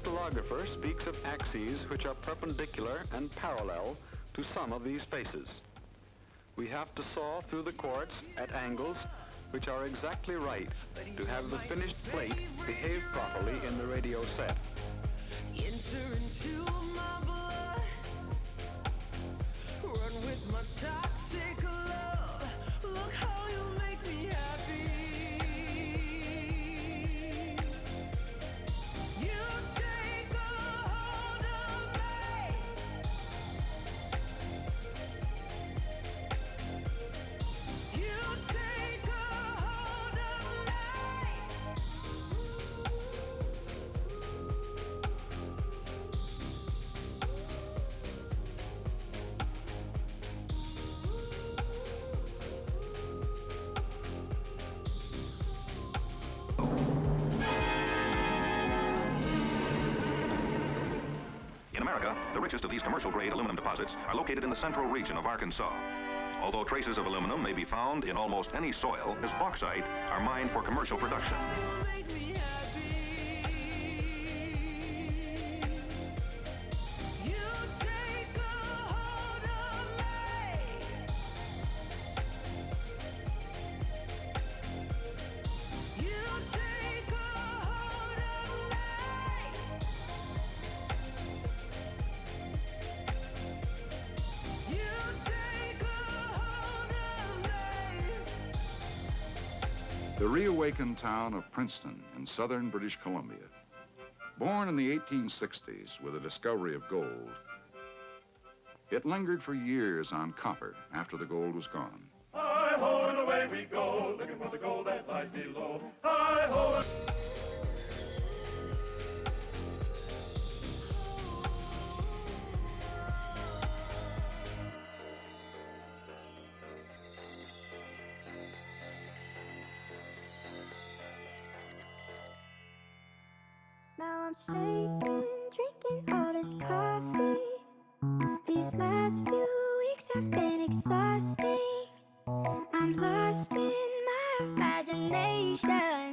crystallographer speaks of axes which are perpendicular and parallel to some of these spaces. We have to saw through the quartz at angles which are exactly right to have the finished plate behave properly in the radio set. Enter into my blood, run with my toxic love. Look how you make me happy. You take a hold of me. You take a hold of me. In America, the richest of these commercial-grade aluminum deposits are located in the central region of Arkansas. Although traces of aluminum may be found in almost any soil, as bauxite are mined for commercial production. You make me happy. You take a hold of me. You take a hold of me. You take a hold of me. The reawakened town of Princeton in southern British Columbia. Born in the 1860s with the discovery of gold, it lingered for years on copper after the gold was gone. Hi-ho, and away we go, looking for the gold that lies below. Hi-ho. Now I'm shaking, drinking all this coffee. These last few weeks have been exhausting. I'm lost in my imagination.